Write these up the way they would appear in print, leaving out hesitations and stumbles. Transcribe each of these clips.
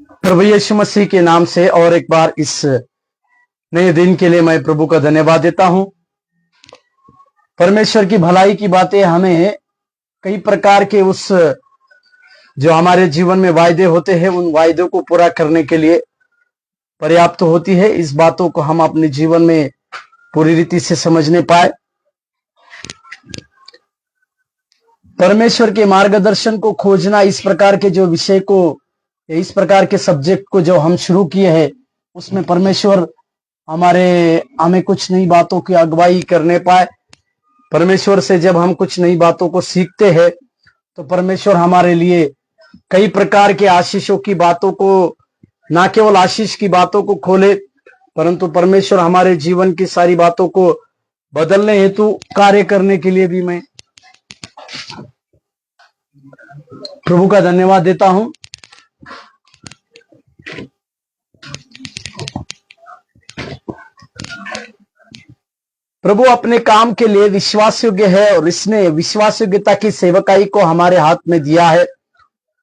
प्रभु यीशु मसीह के नाम से और एक बार इस नए दिन के लिए मैं प्रभु का धन्यवाद देता हूं। परमेश्वर की भलाई की बातें हमें कई प्रकार के उस जो हमारे जीवन में वायदे होते हैं उन वायदों को पूरा करने के लिए पर्याप्त होती है। इस बातों को हम अपने जीवन में पूरी रीति से समझने पाए, परमेश्वर के मार्गदर्शन को खोजना, इस प्रकार के जो विषय को, इस प्रकार के सब्जेक्ट को जो हम शुरू किए हैं उसमें परमेश्वर हमें कुछ नई बातों की अगुवाई करने पाए। परमेश्वर से जब हम कुछ नई बातों को सीखते हैं तो परमेश्वर हमारे लिए कई प्रकार के आशीषों की बातों को, ना केवल आशीष की बातों को खोले, परंतु परमेश्वर हमारे जीवन की सारी बातों को बदलने हेतु कार्य करने के लिए भी मैं प्रभु का धन्यवाद देता हूं। प्रभु अपने काम के लिए विश्वास योग्य है और इसने विश्वास योग्यता की सेवकाई को हमारे हाथ में दिया है।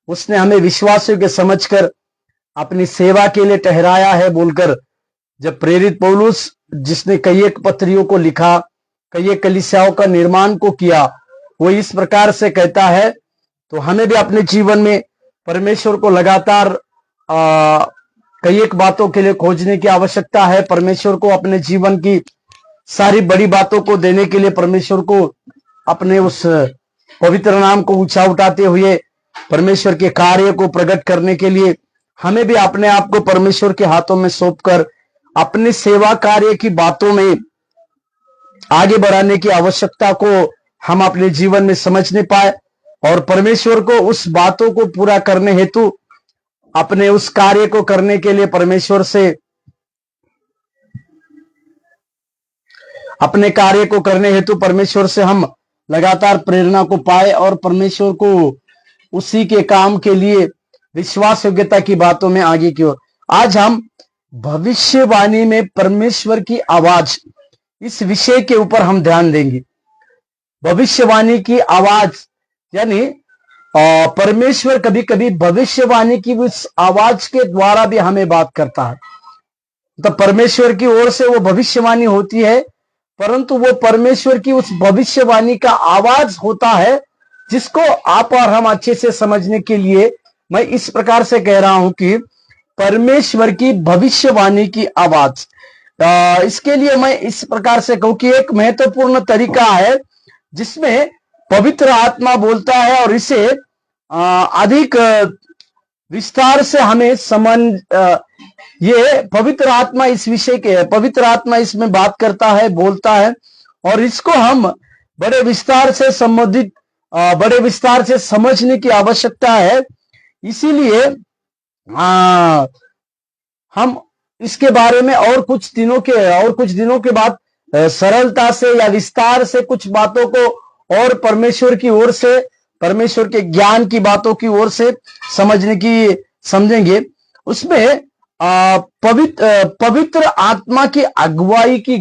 उसने हमें विश्वास योग्य समझकर अपनी सेवा के लिए ठहराया है बोलकर जब प्रेरित पौलुस, जिसने कई एक पत्रियों को लिखा, कई एक कलीसियाओं का निर्माण को किया, वो इस प्रकार से कहता है, तो हमें भी अपने जीवन में परमेश्वर को लगातार कई एक बातों के लिए खोजने की आवश्यकता है। परमेश्वर को अपने जीवन की सारी बड़ी बातों को देने के लिए, परमेश्वर को अपने उस पवित्र नाम को ऊंचा उठाते हुए परमेश्वर के कार्य को प्रकट करने के लिए हमें भी अपने आप को परमेश्वर के हाथों में सौंपकर अपनी सेवा कार्य की बातों में आगे बढ़ाने की आवश्यकता को हम अपने जीवन में समझने पाए और परमेश्वर को उस बातों को पूरा करने हेतु, अपने उस कार्य को करने के लिए परमेश्वर से, अपने कार्य को करने हेतु परमेश्वर से हम लगातार प्रेरणा को पाए और परमेश्वर को उसी के काम के लिए विश्वास योग्यता की बातों में आगे की ओर। आज हम भविष्यवाणी में परमेश्वर की आवाज, इस विषय के ऊपर हम ध्यान देंगे। भविष्यवाणी की आवाज, यानी परमेश्वर कभी कभी भविष्यवाणी की उस आवाज के द्वारा भी हमें बात करता है। तो परमेश्वर की ओर से वो भविष्यवाणी होती है, परंतु वो परमेश्वर की उस भविष्यवाणी का आवाज होता है जिसको आप और हम अच्छे से समझने के लिए मैं इस प्रकार से कह रहा हूं कि परमेश्वर की भविष्यवाणी की आवाज। इसके लिए मैं इस प्रकार से कहूं कि एक महत्वपूर्ण तरीका है जिसमें पवित्र आत्मा बोलता है और इसे अधिक विस्तार से हमें समझ, ये पवित्र आत्मा इस विषय के, पवित्र आत्मा इसमें बात करता है, बोलता है और इसको हम बड़े विस्तार से संबंधित, बड़े विस्तार से समझने की आवश्यकता है। इसीलिए हम इसके बारे में और कुछ दिनों के बाद सरलता से या विस्तार से कुछ बातों को और परमेश्वर की ओर से, परमेश्वर के ज्ञान की बातों की ओर से समझेंगे। उसमें पवित्र आत्मा की अगुवाई की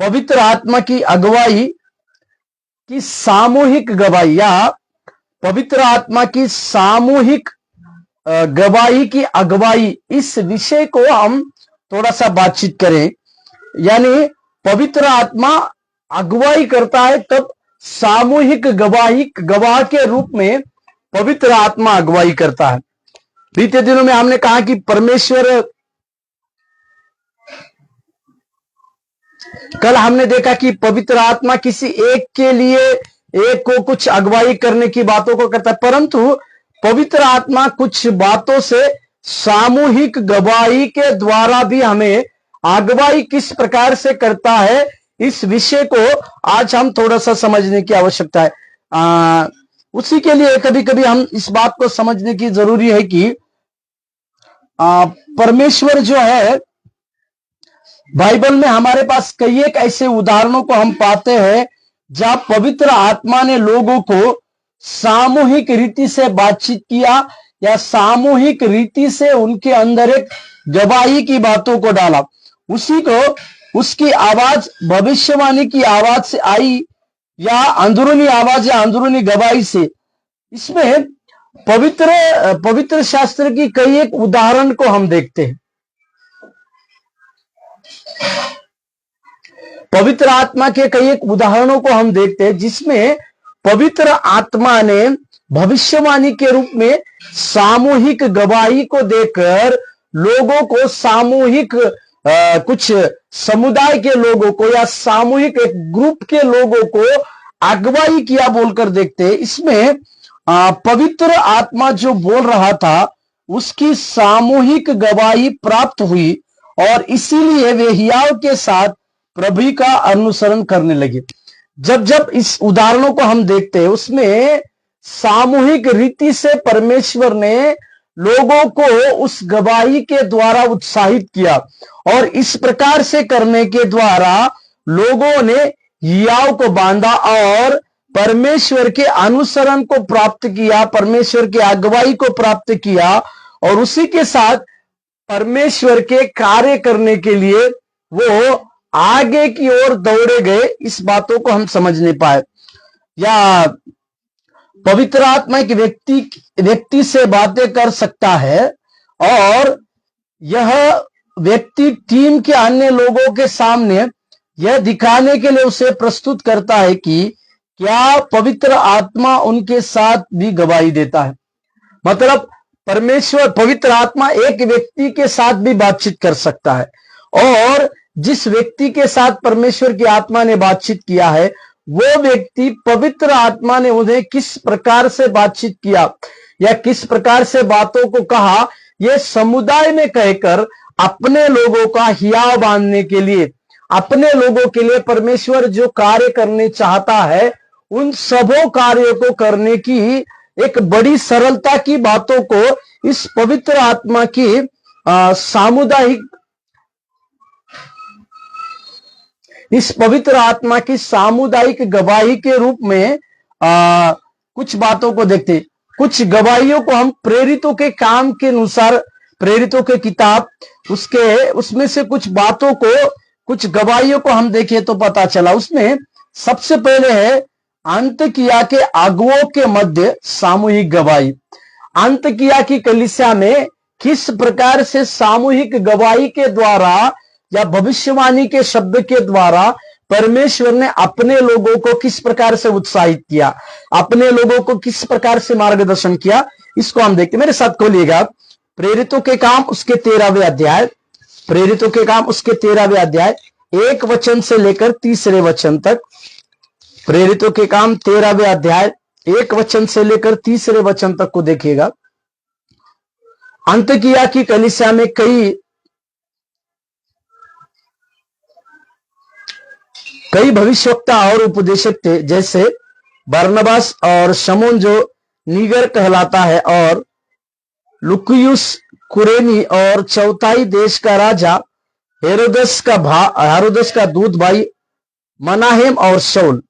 पवित्र आत्मा की अगुवाई की सामूहिक गवाही या पवित्र आत्मा की सामूहिक गवाही की अगुवाई, इस विषय को हम थोड़ा सा बातचीत करें। यानी पवित्र आत्मा अगुवाई करता है, तब सामूहिक गवाह के रूप में पवित्र आत्मा अगुवाई करता है। बीते दिनों में हमने कहा कि परमेश्वर, कल हमने देखा कि पवित्र आत्मा किसी एक के लिए, एक को कुछ अगुवाई करने की बातों को करता है, परंतु पवित्र आत्मा कुछ बातों से सामूहिक गवाही के द्वारा भी हमें अगुवाई किस प्रकार से करता है, इस विषय को आज हम थोड़ा सा समझने की आवश्यकता है। उसी के लिए कभी कभी हम इस बात को समझने की जरूरी है कि परमेश्वर जो है, बाइबल में हमारे पास कई एक ऐसे उदाहरणों को हम पाते हैं जहां पवित्र आत्मा ने लोगों को सामूहिक रीति से बातचीत किया या सामूहिक रीति से उनके अंदर एक गवाही की बातों को डाला। उसी को, उसकी आवाज भविष्यवाणी की आवाज से आई या अंदरूनी आवाज या अंदरूनी गवाही से। इसमें पवित्र शास्त्र की कई एक उदाहरण को हम देखते हैं। पवित्र आत्मा के कई एक उदाहरणों को हम देखते हैं जिसमें पवित्र आत्मा ने भविष्यवाणी के रूप में सामूहिक गवाही को देकर लोगों को सामूहिक कुछ समुदाय के लोगों को या सामूहिक एक ग्रुप के लोगों को अगुवाई किया बोलकर देखते हैं। इसमें पवित्र आत्मा जो बोल रहा था उसकी सामूहिक गवाही प्राप्त हुई और इसीलिए वे हियाव के साथ प्रभु का अनुसरण करने लगे। जब जब इस उदाहरणों को हम देखते हैं उसमें सामूहिक रीति से परमेश्वर ने लोगों को उस गवाही के द्वारा उत्साहित किया और इस प्रकार से करने के द्वारा लोगों ने हियाव को बांधा और परमेश्वर के अनुसरण को प्राप्त किया, परमेश्वर की अगुवाई को प्राप्त किया और उसी के साथ परमेश्वर के कार्य करने के लिए वो आगे की ओर दौड़े गए। इस बातों को हम समझ नहीं पाए। या पवित्र आत्मा एक व्यक्ति से बातें कर सकता है और यह व्यक्ति टीम के अन्य लोगों के सामने यह दिखाने के लिए उसे प्रस्तुत करता है कि क्या पवित्र आत्मा उनके साथ भी गवाही देता है। मतलब परमेश्वर पवित्र आत्मा एक व्यक्ति के साथ भी बातचीत कर सकता है और जिस व्यक्ति के साथ परमेश्वर की आत्मा ने बातचीत किया है वो व्यक्ति पवित्र आत्मा ने उन्हें किस प्रकार से बातचीत किया या किस प्रकार से बातों को कहा, ये समुदाय में कहकर अपने लोगों का हियाव बांधने के लिए, अपने लोगों के लिए परमेश्वर जो कार्य करने चाहता है उन सबों कार्यों को करने की एक बड़ी सरलता की बातों को इस पवित्र आत्मा की सामुदायिक गवाही के रूप में कुछ बातों को देखते। कुछ गवाहियों को हम प्रेरितों के काम के अनुसार, प्रेरितों के किताब उसमें से कुछ बातों को, कुछ गवाहियों को हम देखें तो पता चला। उसमें सबसे पहले है अंतकिया के अगुवों के मध्य सामूहिक गवाही। अंतकिया की कलीसिया में किस प्रकार से सामूहिक गवाही के द्वारा या भविष्यवाणी के शब्द के द्वारा परमेश्वर ने अपने लोगों को किस प्रकार से उत्साहित किया, अपने लोगों को किस प्रकार से मार्गदर्शन किया, इसको हम देखते। मेरे साथ खोलिएगा प्रेरितों के काम उसके 13वें अध्याय, प्रेरितों के काम उसके 13वें अध्याय 1 वचन से लेकर 3 वचन तक। प्रेरितों के काम 13वें अध्याय 1 वचन से लेकर 3 वचन तक को देखिएगा। अंतकिया की कलीसिया में कई भविष्यवक्ता और उपदेशक थे, जैसे बरनबास और शमौन जो नीगर कहलाता है, और लुकियुस कुरेनी, और चौथाई देश का राजा हेरोदस का दूत भाई मनाहेम और शाऊल।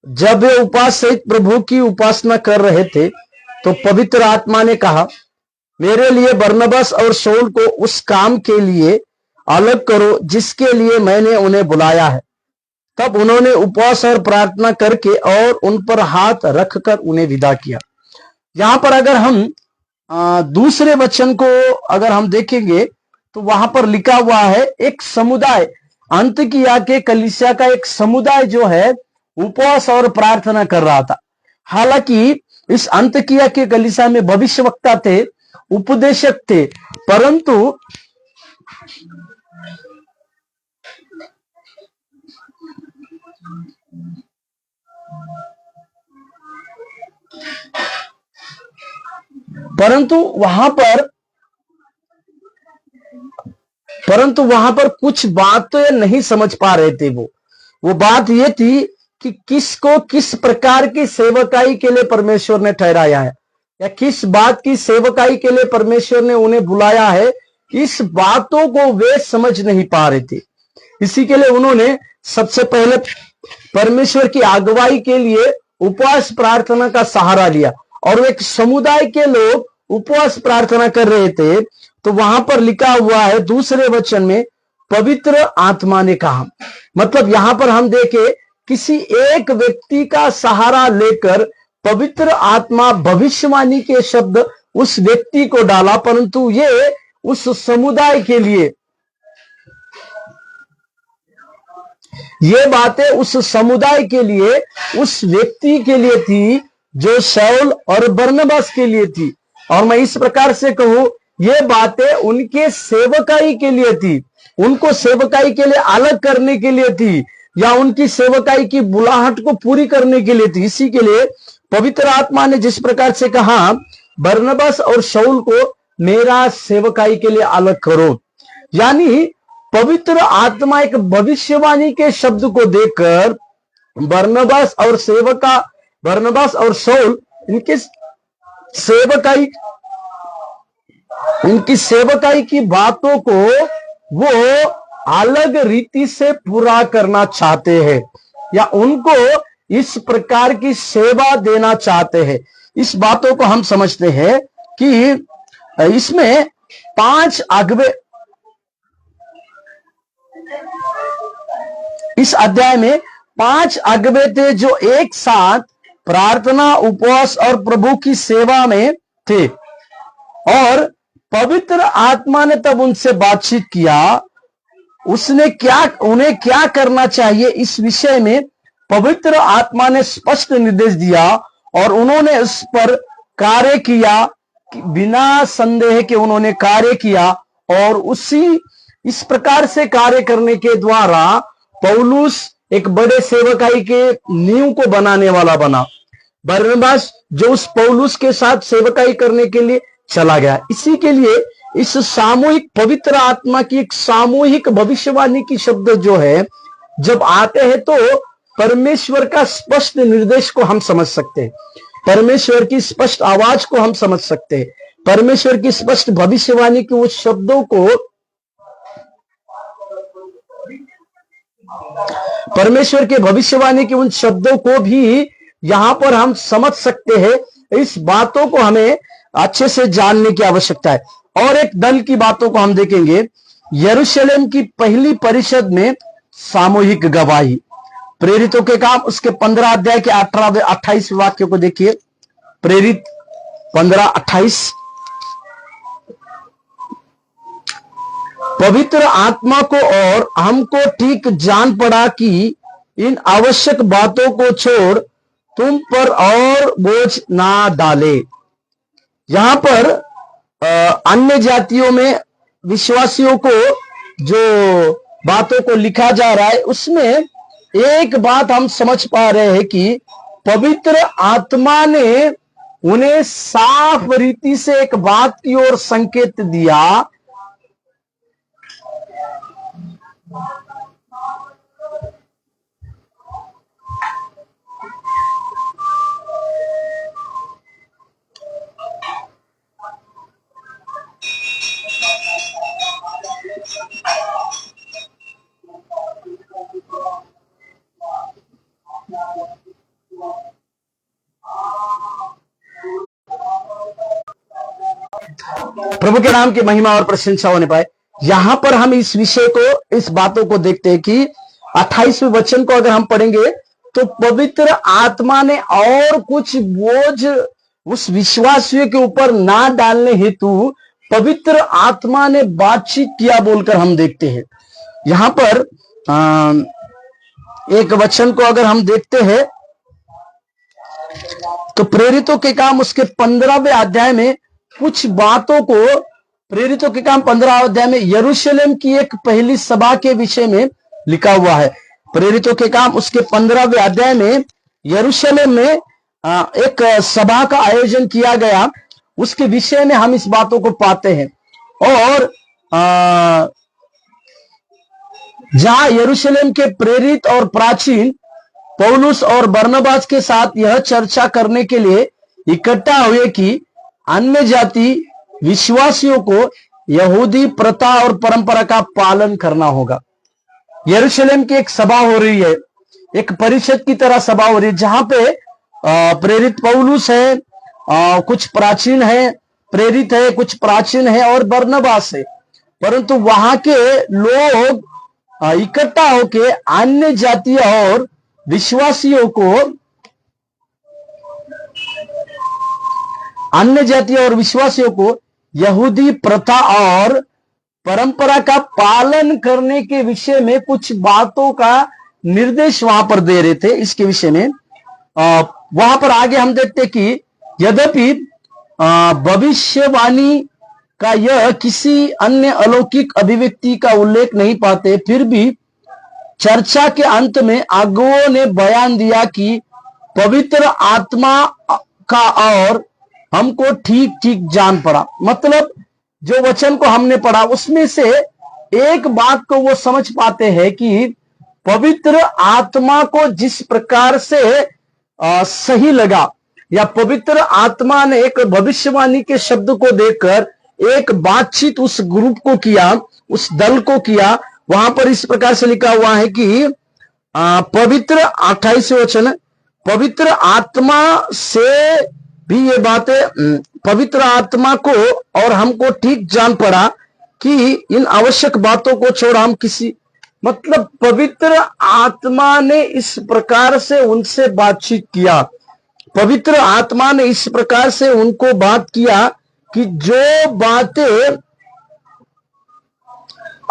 जब वे उपवास सहित प्रभु की उपासना कर रहे थे तो पवित्र आत्मा ने कहा, मेरे लिए बरनबास और शाऊल को उस काम के लिए अलग करो जिसके लिए मैंने उन्हें बुलाया है। तब उन्होंने उपवास और प्रार्थना करके और उन पर हाथ रखकर उन्हें विदा किया। यहां पर अगर हम दूसरे वचन को अगर हम देखेंगे तो वहां पर लिखा हुआ है एक समुदाय, अंतकिया के कलीसिया का एक समुदाय जो है उपवास और प्रार्थना कर रहा था। हालांकि इस अंतकिया के कलीसिया में भविष्यवक्ता थे, उपदेशक थे, परंतु वहां पर कुछ बात तो नहीं समझ पा रहे थे। वो बात ये थी कि किसको किस प्रकार की सेवकाई के लिए परमेश्वर ने ठहराया है या किस बात की सेवकाई के लिए परमेश्वर ने उन्हें बुलाया है, इस बातों को वे समझ नहीं पा रहे थे। इसी के लिए उन्होंने सबसे पहले परमेश्वर की अगुवाई के लिए उपवास प्रार्थना का सहारा लिया और एक समुदाय के लोग उपवास प्रार्थना कर रहे थे। तो वहां पर लिखा हुआ है 2 वचन में पवित्र आत्मा ने कहा, मतलब यहां पर हम देखें किसी एक व्यक्ति का सहारा लेकर पवित्र आत्मा भविष्यवाणी के शब्द उस व्यक्ति को डाला, परंतु ये उस समुदाय के लिए, ये बातें उस समुदाय के लिए, उस व्यक्ति के लिए थी जो शाऊल और बरनबास के लिए थी। और मैं इस प्रकार से कहूं, ये बातें उनके सेवकाई के लिए थी, उनको सेवकाई के लिए अलग करने के लिए थी, या उनकी सेवकाई की बुलाहट को पूरी करने के लिए थी। इसी के लिए पवित्र आत्मा ने जिस प्रकार से कहा, बरनबास और शाऊल को मेरा सेवकाई के लिए अलग करो, यानी पवित्र आत्मा एक भविष्यवाणी के शब्द को देखकर बरनबास और शाऊल इनकी सेवकाई की बातों को वो अलग रीति से पूरा करना चाहते हैं, या उनको इस प्रकार की सेवा देना चाहते हैं। इस बातों को हम समझते हैं कि इसमें 5 अगुवे, इस अध्याय में 5 अगुवे थे जो एक साथ प्रार्थना, उपवास और प्रभु की सेवा में थे। और पवित्र आत्मा ने तब उनसे बातचीत किया, उन्हें क्या करना चाहिए इस विषय में पवित्र आत्मा ने स्पष्ट निर्देश दिया, और उन्होंने इस पर कार्य किया, बिना संदेह के उन्होंने कार्य किया। और इस प्रकार से कार्य करने के द्वारा पौलुस एक बड़े सेवकाई के नींव को बनाने वाला बना। बरनबास जो उस पौलुस के साथ सेवकाई करने के लिए चला गया। इसी के लिए इस सामूहिक पवित्र आत्मा की एक सामूहिक भविष्यवाणी की शब्द जो है जब आते हैं तो परमेश्वर का स्पष्ट निर्देश को हम समझ सकते हैं, परमेश्वर की स्पष्ट आवाज को हम समझ सकते हैं, परमेश्वर की स्पष्ट भविष्यवाणी के उस शब्दों को, परमेश्वर के भविष्यवाणी के उन शब्दों को भी यहां पर हम समझ सकते हैं। इस बातों को हमें अच्छे से जानने की आवश्यकता है। और एक दल की बातों को हम देखेंगे। यरूशलेम की पहली परिषद में सामूहिक गवाही, प्रेरितों के काम उसके 15 अध्याय के 18-28 वाक्यों को देखिए। प्रेरित 15-28। पवित्र आत्मा को और हमको ठीक जान पड़ा कि इन आवश्यक बातों को छोड़ तुम पर और बोझ ना डाले। यहां पर अन्य जातियों में विश्वासियों को जो बातों को लिखा जा रहा है उसमें एक बात हम समझ पा रहे हैं कि पवित्र आत्मा ने उन्हें साफ रीति से एक बात की ओर संकेत दिया। प्रभु के नाम की महिमा और प्रशंसा होने पाए। यहां पर हम इस विषय को, इस बातों को देखते हैं कि 28वें वचन को अगर हम पढ़ेंगे तो पवित्र आत्मा ने और कुछ बोझ उस विश्वासियों के ऊपर ना डालने हेतु पवित्र आत्मा ने बातचीत किया बोलकर हम देखते हैं। यहां पर एक वचन को अगर हम देखते हैं तो प्रेरितों के काम उसके 15वें अध्याय में कुछ बातों को, प्रेरितों के काम 15 अध्याय में यरूशलेम की एक पहली सभा के विषय में लिखा हुआ है। प्रेरितों के काम उसके 15वें अध्याय में यरूशलेम में एक सभा का आयोजन किया गया, उसके विषय में हम इस बातों को पाते हैं। और जहां यरूशलेम के प्रेरित और प्राचीन पौलुस और बरनबास के साथ यह चर्चा करने के लिए इकट्ठा हुए कि अन्य जाति विश्वासियों को यहूदी प्रथा और परंपरा का पालन करना होगा। यरूशलेम की एक सभा हो रही है, एक परिषद की तरह सभा हो रही है जहां पे प्रेरित पौलुस है, कुछ प्राचीन है, प्रेरित है, कुछ प्राचीन है और बरनबास है। परंतु वहां के लोग इकट्ठा होके अन्य जातीय और विश्वासियों को अन्य जातियों और विश्वासियों को यहूदी प्रथा और परंपरा का पालन करने के विषय में कुछ बातों का निर्देश वहां पर दे रहे थे। इसके विषय में वहां पर आगे हम देखते कि यद्यपि भविष्यवाणी का यह किसी अन्य अलौकिक अभिव्यक्ति का उल्लेख नहीं पाते, फिर भी चर्चा के अंत में अगुओं ने बयान दिया कि पवित्र आत्मा का और हमको ठीक ठीक जान पड़ा। मतलब जो वचन को हमने पढ़ा उसमें से एक बात को वो समझ पाते हैं कि पवित्र आत्मा को जिस प्रकार से सही लगा, या पवित्र आत्मा ने एक भविष्यवाणी के शब्द को देखकर एक बातचीत उस ग्रुप को किया, उस दल को किया। वहां पर इस प्रकार से लिखा हुआ है कि पवित्र 28वें वचन, पवित्र आत्मा से भी ये बातें, पवित्र आत्मा को और हमको ठीक जान पड़ा कि इन आवश्यक बातों को छोड़ हम किसी, मतलब पवित्र आत्मा ने इस प्रकार से उनसे बातचीत किया, पवित्र आत्मा ने इस प्रकार से उनको बात किया कि जो बातें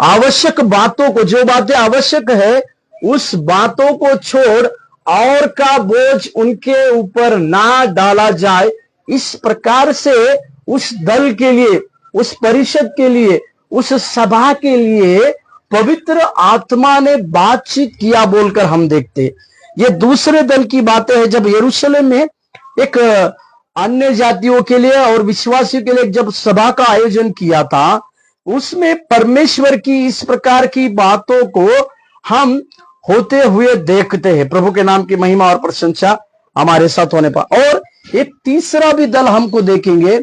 आवश्यक बातों को, जो बातें आवश्यक है उस बातों को छोड़ और का बोझ उनके ऊपर ना डाला जाए। इस प्रकार से उस दल के लिए, उस परिषद के लिए, उस सभा के लिए पवित्र आत्मा ने बातचीत किया बोलकर हम देखते। ये दूसरे दल की बातें हैं। जब यरूशलेम में एक अन्य जातियों के लिए और विश्वासियों के लिए जब सभा का आयोजन किया था, उसमें परमेश्वर की इस प्रकार की बातों को हम होते हुए देखते हैं। प्रभु के नाम की महिमा और प्रशंसा हमारे साथ होने पर। और एक तीसरा भी दल हमको देखेंगे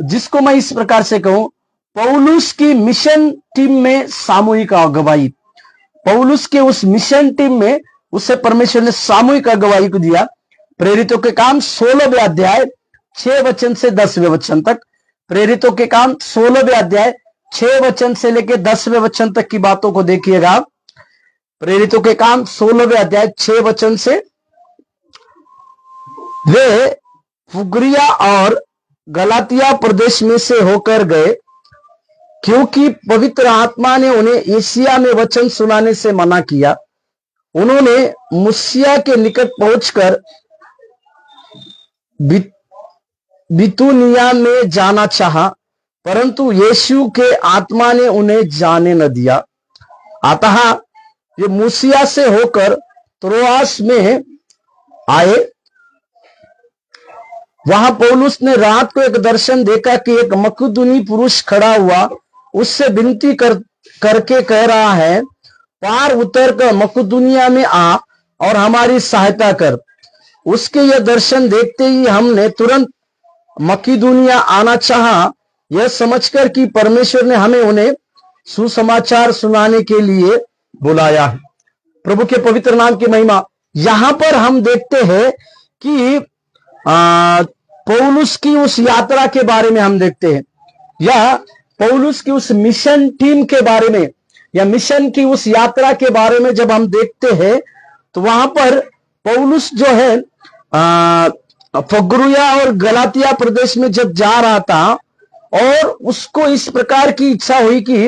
जिसको मैं इस प्रकार से कहूं, पौलुस की मिशन टीम में सामूहिक अगुवाई। पौलुस के उस मिशन टीम में उसे परमेश्वर ने सामूहिक अगुवाई को दिया। प्रेरितों के काम 16वें अध्याय 6 वचन से 10वें वचन तक, प्रेरितों के काम 16वें अध्याय 6 वचन से लेकर 10वें वचन तक की बातों को देखिएगा। प्रेरितों के काम 16वें अध्याय 6 वचन से, वे फुग्रिया और गलातिया प्रदेश में से होकर गए क्योंकि पवित्र आत्मा ने उन्हें एशिया में वचन सुनाने से मना किया। उन्होंने मुसिया के निकट पहुंचकर बितूनिया में जाना चाहा, परंतु यीशु के आत्मा ने उन्हें जाने न दिया। अतः ये मुसिया से होकर त्रोआस में आए। वहां पौलुस ने रात को एक दर्शन देखा कि एक मकदूनी पुरुष खड़ा हुआ, उससे विनती करके कह रहा है, पार उतर कर मकदूनिया में आ और हमारी सहायता कर। उसके यह दर्शन देखते ही हमने तुरंत मकीदुनिया आना चाहा, यह समझकर कि परमेश्वर ने हमें उन्हें सुसमाचार सुनाने के लिए बुलाया है। प्रभु के पवित्र नाम की महिमा। यहां पर हम देखते हैं कि पौलुस की उस यात्रा के बारे में हम देखते हैं, या पौलुस की उस मिशन टीम के बारे में, या मिशन की उस यात्रा के बारे में जब हम देखते हैं तो वहां पर पौलुस जो है फुग्रिया और गलातिया प्रदेश में जब जा रहा था और उसको इस प्रकार की इच्छा हुई कि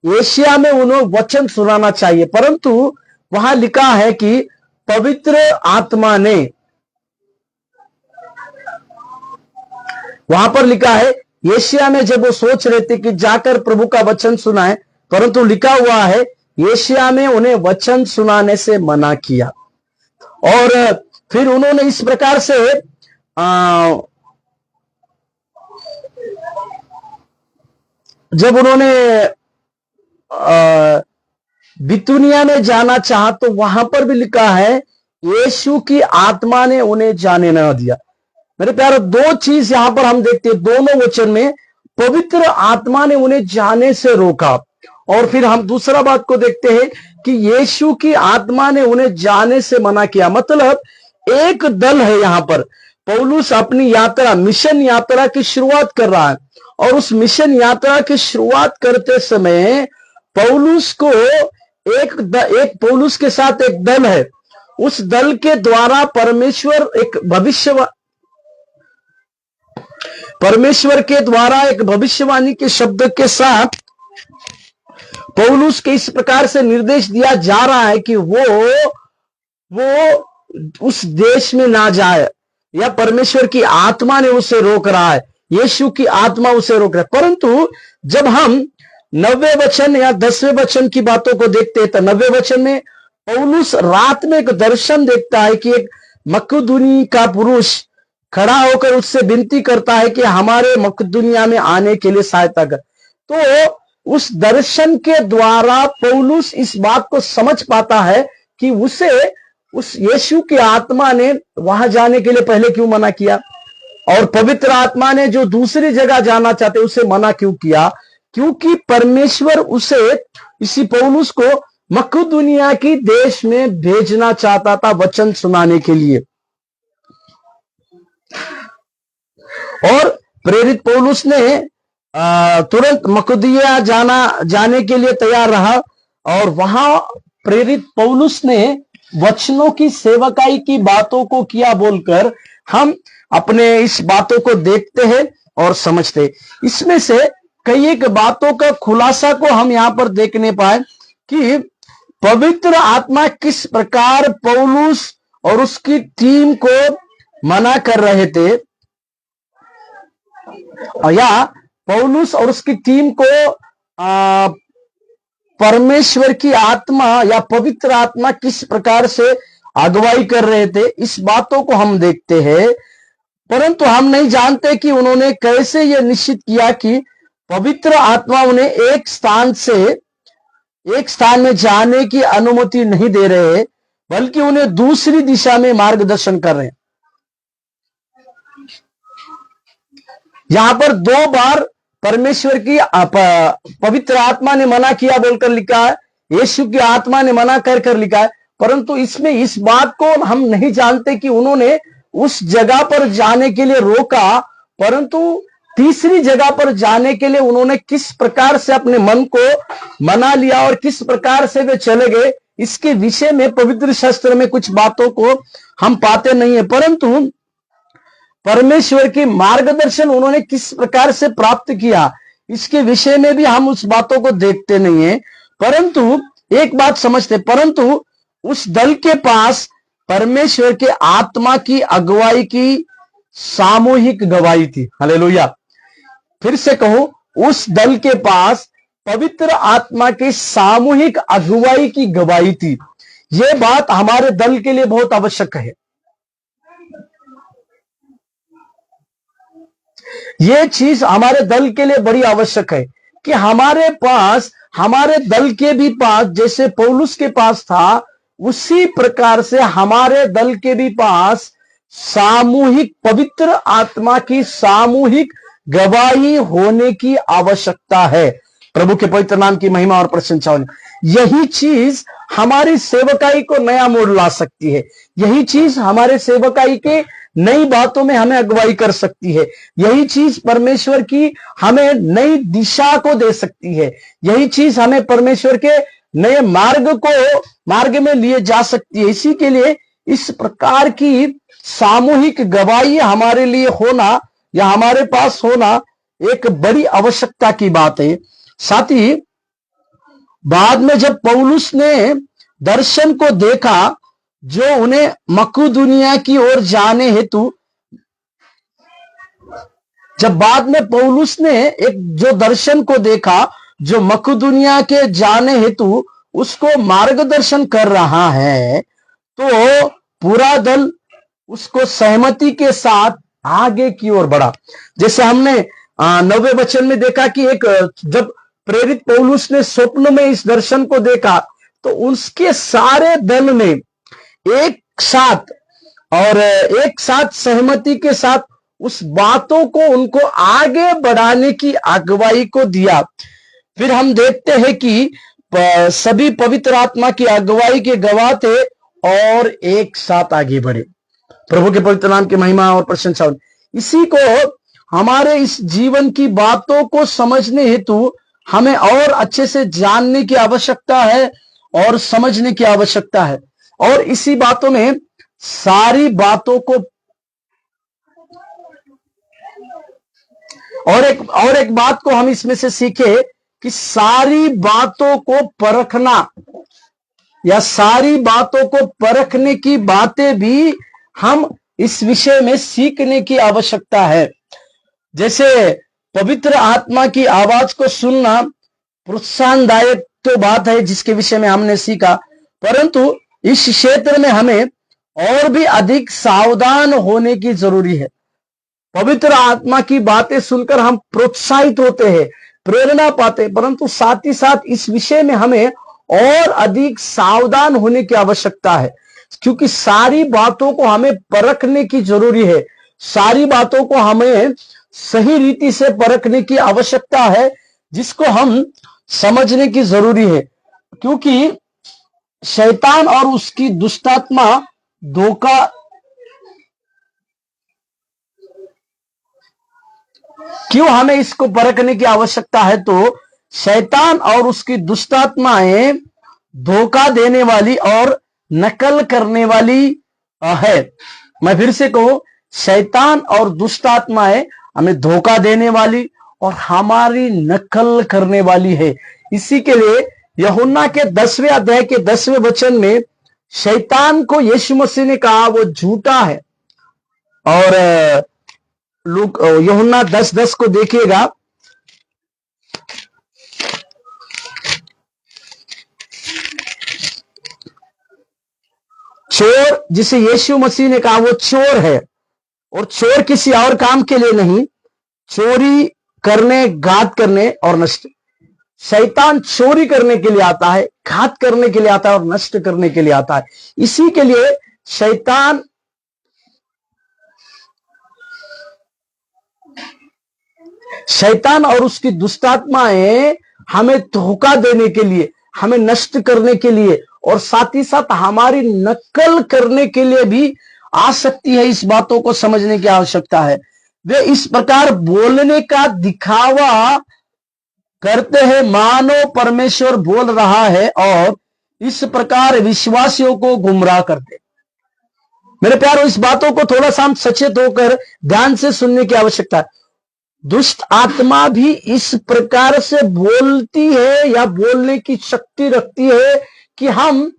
एशिया में उन्हें वचन सुनाना चाहिए, परंतु वहां लिखा है कि पवित्र आत्मा ने, वहां पर लिखा है एशिया में जब वो सोच रहे थे कि जाकर प्रभु का वचन सुनाए, परंतु लिखा हुआ है एशिया में उन्हें वचन सुनाने से मना किया। और फिर उन्होंने इस प्रकार से जब उन्होंने बितूनिया में जाना चाहा तो वहां पर भी लिखा है यीशु की आत्मा ने उन्हें जाने न दिया। मेरे प्यारे, दो चीज यहां पर हम देखते हैं, दोनों वचन में पवित्र आत्मा ने उन्हें जाने से रोका। और फिर हम दूसरा बात को देखते हैं कि यीशु की आत्मा ने उन्हें जाने से मना किया। मतलब एक दल है यहां पर, पौलुस अपनी यात्रा, मिशन यात्रा की शुरुआत कर रहा है, और उस मिशन यात्रा की शुरुआत करते समय पौलुस को एक पौलुस के साथ एक दल है। उस दल के द्वारा परमेश्वर एक परमेश्वर के द्वारा एक भविष्यवाणी के शब्द के साथ पौलुस के इस प्रकार से निर्देश दिया जा रहा है कि वो उस देश में ना जाए, या परमेश्वर की आत्मा ने उसे रोक रहा है, यीशु की आत्मा उसे रोक रहा है। परंतु जब हम 90वें वचन या 10वें वचन की बातों को देखते हैं तो 90वें वचन में पौलुस रात में एक दर्शन देखता है कि एक मकदूनी का पुरुष खड़ा होकर उससे विनती करता है कि हमारे मकदूनिया में आने के लिए सहायता कर। तो उस दर्शन के द्वारा पौलुस इस बात को समझ पाता है कि उसे उस यीशु की आत्मा ने वहां जाने के लिए पहले क्यों मना किया, और पवित्र आत्मा ने जो दूसरी जगह जाना चाहते उसे मना क्यों किया। क्योंकि परमेश्वर उसे, इसी पौलुस को मकदूनिया की देश में भेजना चाहता था वचन सुनाने के लिए। और प्रेरित पौलुस ने तुरंत मकदूनिया जाने के लिए तैयार रहा, और वहां प्रेरित पौलुस ने वचनों की सेवकाई की बातों को किया बोलकर हम अपने इस बातों को देखते हैं और समझते हैं। इसमें से कई एक बातों का खुलासा को हम यहां पर देखने पाए कि पवित्र आत्मा किस प्रकार पौलुस और उसकी टीम को मना कर रहे थे, या पौलुस और उसकी टीम को परमेश्वर की आत्मा या पवित्र आत्मा किस प्रकार से अगुवाई कर रहे थे, इस बातों को हम देखते हैं। परंतु हम नहीं जानते कि उन्होंने कैसे यह निश्चित किया कि पवित्र आत्मा उन्हें एक स्थान से एक स्थान में जाने की अनुमति नहीं दे रहे हैं, बल्कि उन्हें दूसरी दिशा में मार्गदर्शन कर रहे हैं। यहां पर 2 बार परमेश्वर की पवित्र आत्मा ने मना किया बोलकर लिखा है, यीशु की आत्मा ने मना कर लिखा है। परंतु इसमें इस बात को हम नहीं जानते कि उन्होंने उस जगह पर जाने के लिए रोका, परंतु तीसरी जगह पर जाने के लिए उन्होंने किस प्रकार से अपने मन को मना लिया और किस प्रकार से वे चले गए, इसके विषय में पवित्र शास्त्र में कुछ बातों को हम पाते नहीं है। परंतु परमेश्वर की मार्गदर्शन उन्होंने किस प्रकार से प्राप्त किया, इसके विषय में भी हम उस बातों को देखते नहीं है। परंतु एक बात समझते, परंतु उस दल के पास परमेश्वर के आत्मा की अगुवाई की सामूहिक गवाही थी। हालेलुया। फिर से कहूं, उस दल के पास पवित्र आत्मा की सामूहिक अगुवाई की गवाही थी। यह बात हमारे दल के लिए बहुत आवश्यक है। यह चीज हमारे दल के लिए बड़ी आवश्यक है कि हमारे पास, हमारे दल के भी पास जैसे पौलुस के पास था, उसी प्रकार से हमारे दल के भी पास सामूहिक पवित्र आत्मा की सामूहिक गवाही होने की आवश्यकता है। प्रभु के पवित्र नाम की महिमा और प्रशंसा हो। यही चीज हमारी सेवकाई को नया मोड़ ला सकती है। यही चीज हमारे सेवकाई के नई बातों में हमें अगुवाई कर सकती है। यही चीज परमेश्वर की हमें नई दिशा को दे सकती है। यही चीज हमें परमेश्वर के नए मार्ग में लिए जा सकती है। इसी के लिए इस प्रकार की सामूहिक गवाही हमारे लिए होना या हमारे पास होना एक बड़ी आवश्यकता की बात है। साथ ही बाद में जब पौलुस ने दर्शन को देखा जो उन्हें मकदूनिया की ओर जाने हेतु, जब बाद में पौलुस ने एक जो दर्शन को देखा जो मकदूनिया के जाने हेतु उसको मार्गदर्शन कर रहा है, तो पूरा दल उसको सहमति के साथ आगे की ओर बढ़ा। जैसे हमने 9वें वचन में देखा कि एक जब प्रेरित पौलुस ने स्वप्न में इस दर्शन को देखा तो उसके सारे दल ने एक साथ सहमति के साथ उस बातों को उनको आगे बढ़ाने की अगुवाई को दिया। फिर हम देखते हैं कि सभी पवित्र आत्मा की अगुवाई के गवाह थे और एक साथ आगे बढ़े। प्रभु के पवित्र नाम की महिमा और प्रशंसा हो। इसी को हमारे इस जीवन की बातों को समझने हेतु हमें और अच्छे से जानने की आवश्यकता है और समझने की आवश्यकता है। और इसी बातों में सारी बातों को और एक बात को हम इसमें से सीखे कि सारी बातों को परखना या सारी बातों को परखने की बातें भी हम इस विषय में सीखने की आवश्यकता है। जैसे पवित्र आत्मा की आवाज को सुनना प्रोत्साहनदायक तो बात है जिसके विषय में हमने सीखा, परंतु इस क्षेत्र में हमें और भी अधिक सावधान होने की जरूरी है। पवित्र आत्मा की बातें सुनकर हम प्रोत्साहित होते हैं, प्रेरणा पाते हैं, परंतु साथ ही साथ इस विषय में हमें और अधिक सावधान होने की आवश्यकता है, क्योंकि सारी बातों को हमें परखने की जरूरी है। सारी बातों को हमें सही रीति से परखने की आवश्यकता है, जिसको हम समझने की जरूरी है, क्योंकि शैतान और उसकी दुष्टात्मा धोखा क्यों हमें इसको परखने की आवश्यकता है, तो शैतान और उसकी दुष्टात्माएं धोखा देने वाली और नकल करने वाली है। मैं फिर से कहूं, शैतान और दुष्टात्माएं हमें धोखा देने वाली और हमारी नकल करने वाली है। इसी के लिए यूहन्ना के 10वें अध्याय के 10वें वचन में शैतान को यीशु मसीह ने कहा वो झूठा है। और यूहन्ना 10:10 को देखिएगा, चोर जिसे यीशु मसीह ने कहा वो चोर है, और चोर किसी और काम के लिए नहीं, चोरी करने, घात करने और नष्ट। शैतान चोरी करने के लिए आता है, घात करने के लिए आता है और नष्ट करने के लिए आता है। इसी के लिए शैतान और उसकी दुष्टात्माएं हमें धोखा देने के लिए, हमें नष्ट करने के लिए और साथ ही साथ हमारी नकल करने के लिए भी आ सकती है। इस बातों को समझने की आवश्यकता है। वे इस प्रकार बोलने का दिखावा करते हैं मानो परमेश्वर बोल रहा है, और इस प्रकार विश्वासियों को गुमराह करते। मेरे प्यारों, इस बातों को थोड़ा सा हम सचेत होकर ध्यान से सुनने की आवश्यकता है। दुष्ट आत्मा भी इस प्रकार से बोलती है या बोलने की शक्ति रखती है कि हम,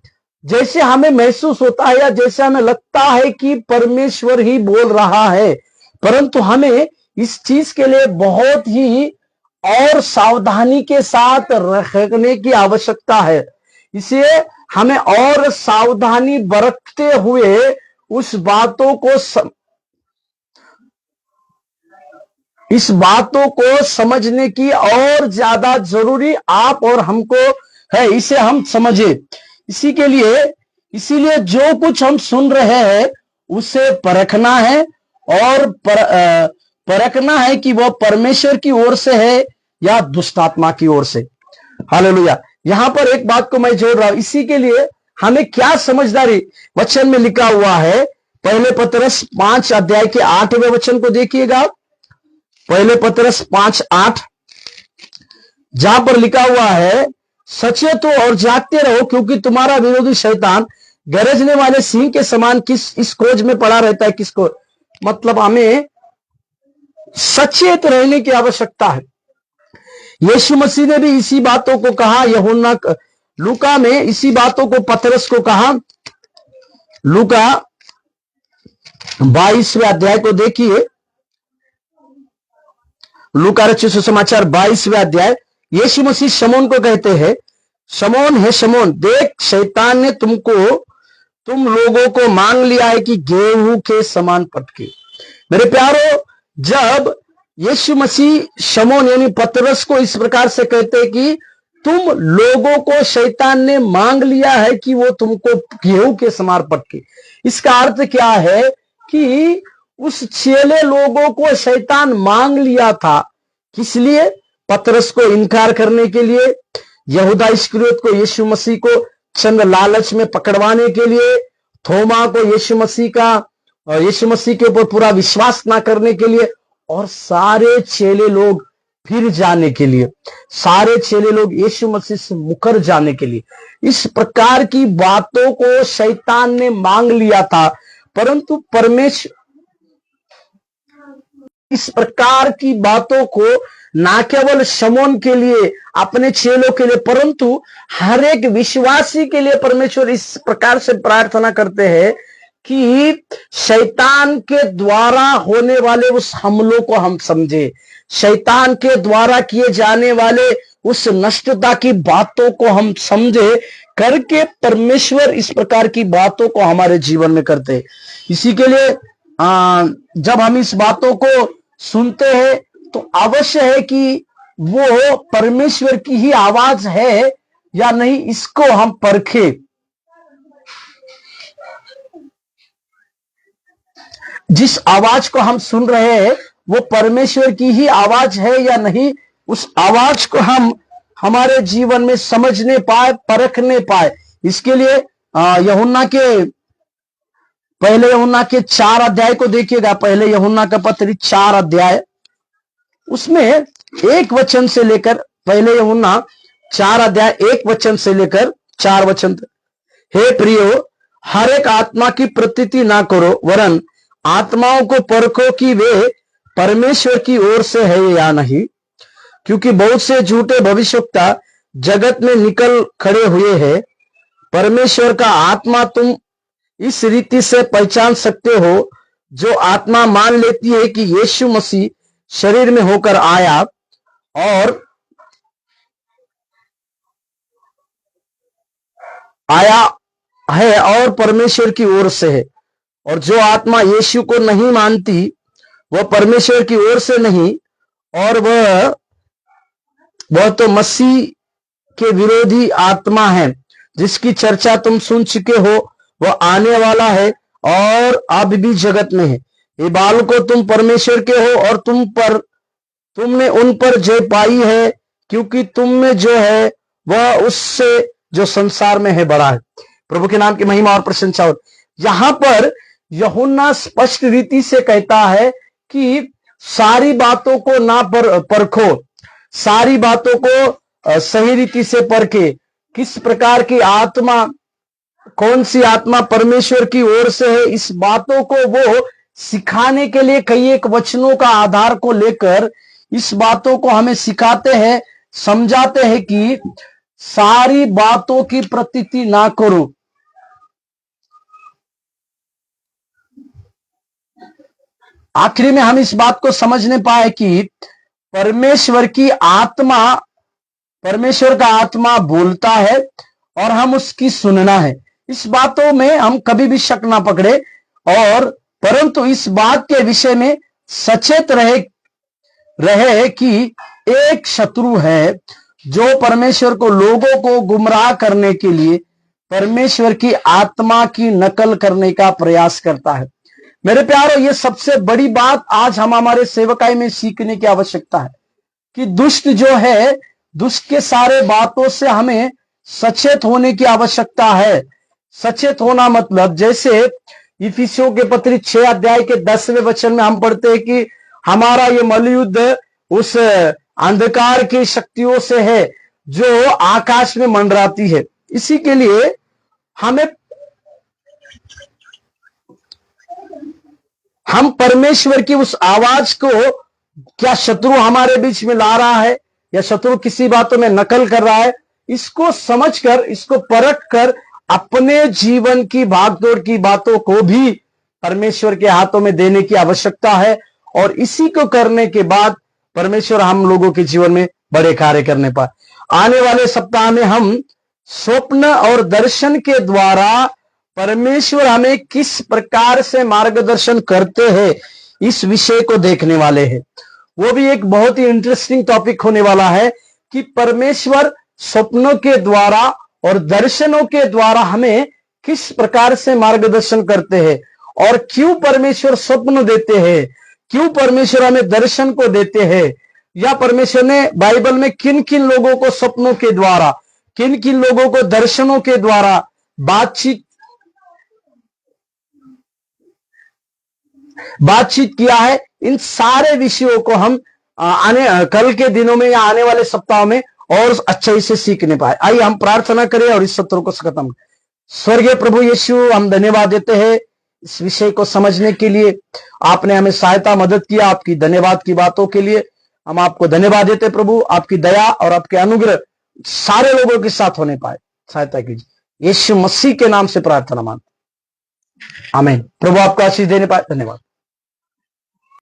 जैसे हमें महसूस होता है या जैसे हमें लगता है कि परमेश्वर ही बोल रहा है, परंतु हमें इस चीज के लिए बहुत ही और सावधानी के साथ रखने की आवश्यकता है। इसलिए हमें और सावधानी बरतते हुए उस इस बातों को समझने की और ज्यादा जरूरी आप और हमको है, इसे हम समझे। इसीलिए जो कुछ हम सुन रहे हैं उसे परखना है, और परखना है कि वह परमेश्वर की ओर से है या दुष्टात्मा की ओर से। हालेलुया। यहां पर एक बात को मैं जोड़ रहा हूं, इसी के लिए हमें क्या समझदारी वचन में लिखा हुआ है। पहले पतरस 5 अध्याय के 8वें वचन को देखिएगा। पहले पतरस 5:8, जहां पर लिखा हुआ है, सचेत हो और जागते रहो, क्योंकि तुम्हारा विरोधी शैतान गरजने वाले सिंह के समान इस खोज में पड़ा रहता है। किसको? मतलब हमें सचेत रहने की आवश्यकता है। यीशु मसीह ने भी इसी बातों को कहा। यूहन्ना लूका में इसी बातों को पतरस को कहा। लूका 22वें अध्याय को देखिए। लूका रचित सुसमाचार 22वें अध्याय। यीशु मसीह शमौन को कहते हैं, शमौन है शमौन, देख शैतान ने तुम लोगों को मांग लिया है कि गेहूं के समान पटके। मेरे प्यारो, जब यीशु मसीह शमौन यानी पतरस को इस प्रकार से कहते हैं कि तुम लोगों को शैतान ने मांग लिया है कि वो तुमको गेहूं के समान पटके, इसका अर्थ क्या है कि उस चेले लोगों को शैतान मांग लिया था। किस लिए? पतरस को इनकार करने के लिए, यहूदा इस्करियोत को यीशु मसीह को चंद लालच में पकड़वाने के लिए, थोमा को यीशु मसीह के ऊपर पूरा विश्वास ना करने के लिए, और सारे चेले लोग फिर जाने के लिए, सारे चेले लोग यीशु मसीह से मुकर जाने के लिए। इस प्रकार की बातों को शैतान ने मांग लिया था, परंतु परमेश्वर इस प्रकार की बातों को ना केवल शमौन के लिए, अपने चेलों के लिए, परंतु हर एक विश्वासी के लिए परमेश्वर इस प्रकार से प्रार्थना करते हैं कि शैतान के द्वारा होने वाले उस हमलों को हम समझे, शैतान के द्वारा किए जाने वाले उस नष्टता की बातों को हम समझे करके परमेश्वर इस प्रकार की बातों को हमारे जीवन में करते हैं। इसी के लिए जब हम इस बातों को सुनते हैं तो अवश्य है कि वो परमेश्वर की ही आवाज है या नहीं, इसको हम परखे। जिस आवाज को हम सुन रहे हैं वो परमेश्वर की ही आवाज है या नहीं, उस आवाज को हम हमारे जीवन में समझने पाए, परखने पाए। इसके लिए पहले यूहन्ना के 4 अध्याय को देखिएगा। पहले यूहन्ना का पत्र 4 अध्याय, उसमें 1 वचन से लेकर, पहले यूहन्ना 4 अध्याय 1 वचन से लेकर 4 वचन तक। हे प्रियो, हर एक आत्मा की प्रतीति ना करो, वरन आत्माओं को परखो कि वे परमेश्वर की ओर से है या नहीं, क्योंकि बहुत से झूठे भविष्यवक्ता जगत में निकल खड़े हुए हैं। परमेश्वर का आत्मा तुम इस रीति से पहचान सकते हो, जो आत्मा मान लेती है कि यीशु मसीह शरीर में होकर आया है और परमेश्वर की ओर से है, और जो आत्मा यीशु को नहीं मानती वह परमेश्वर की ओर से नहीं, और वह तो मसीह के विरोधी आत्मा है, जिसकी चर्चा तुम सुन चुके हो। वह आने वाला है और अब भी जगत में है। ये बालकों, तुम परमेश्वर के हो और तुमने उन पर जय पाई है, क्योंकि तुम में जो है वह उससे जो संसार में है बड़ा है। प्रभु के नाम की महिमा और प्रशंसा हो। यहां पर यूहन्ना स्पष्ट रीति से कहता है कि सारी बातों को ना परखो, सारी बातों को सही रीति से परखे। किस प्रकार की आत्मा, कौन सी आत्मा परमेश्वर की ओर से है, इस बातों को वो सिखाने के लिए कई एक वचनों का आधार को लेकर इस बातों को हमें सिखाते हैं, समझाते हैं कि सारी बातों की प्रतीति ना करो। आखिरी में हम इस बात को समझने पाए कि परमेश्वर का आत्मा बोलता है और हम उसकी सुनना है। इस बातों में हम कभी भी शक ना पकड़े, और परंतु इस बात के विषय में सचेत रहे कि एक शत्रु है जो परमेश्वर को, लोगों को गुमराह करने के लिए परमेश्वर की आत्मा की नकल करने का प्रयास करता है। मेरे प्यारों, ये सबसे बड़ी बात आज हम हमारे सेवकाई में सीखने की आवश्यकता है कि दुष्ट जो है, दुष्ट के सारे बातों से हमें सचेत होने की आवश्यकता है। सचेत होना मतलब, जैसे इफिसियों के पत्र 6 अध्याय के 10वें वचन में हम पढ़ते हैं कि हमारा ये मल्लयुद्ध उस अंधकार की शक्तियों से है जो आकाश में मंडराती है। इसी के लिए हम परमेश्वर की उस आवाज को, क्या शत्रु हमारे बीच में ला रहा है या शत्रु किसी बातों में नकल कर रहा है, इसको समझकर, इसको परख कर अपने जीवन की भागदौड़ की बातों को भी परमेश्वर के हाथों में देने की आवश्यकता है। और इसी को करने के बाद परमेश्वर हम लोगों के जीवन में बड़े कार्य करने पाए। आने वाले सप्ताह में हम स्वप्न और दर्शन के द्वारा परमेश्वर हमें किस प्रकार से मार्गदर्शन करते हैं, इस विषय को देखने वाले हैं। वो भी एक बहुत ही इंटरेस्टिंग टॉपिक होने वाला है कि परमेश्वर स्वप्नों के द्वारा और दर्शनों के द्वारा हमें किस प्रकार से मार्गदर्शन करते हैं, और क्यों परमेश्वर स्वप्न देते हैं, क्यों परमेश्वर हमें दर्शन को देते हैं, या परमेश्वर ने बाइबल में किन किन लोगों को स्वप्नों के द्वारा, किन किन लोगों को दर्शनों के द्वारा बातचीत किया है। इन सारे विषयों को हम कल के दिनों में या आने वाले सप्ताह में और अच्छे से सीखने पाए। आइए हम प्रार्थना करें और इस सत्र को खत्म। स्वर्गीय प्रभु यीशु, हम धन्यवाद देते हैं इस विषय को समझने के लिए आपने हमें सहायता मदद किया। आपकी धन्यवाद की बातों के लिए हम आपको धन्यवाद देते प्रभु। आपकी दया और आपके अनुग्रह सारे लोगों के साथ होने पाए, सहायता कीजिए। यीशु मसीह के नाम से प्रार्थना मानते, आमीन। प्रभु आपको आशीष देने पाए। धन्यवाद।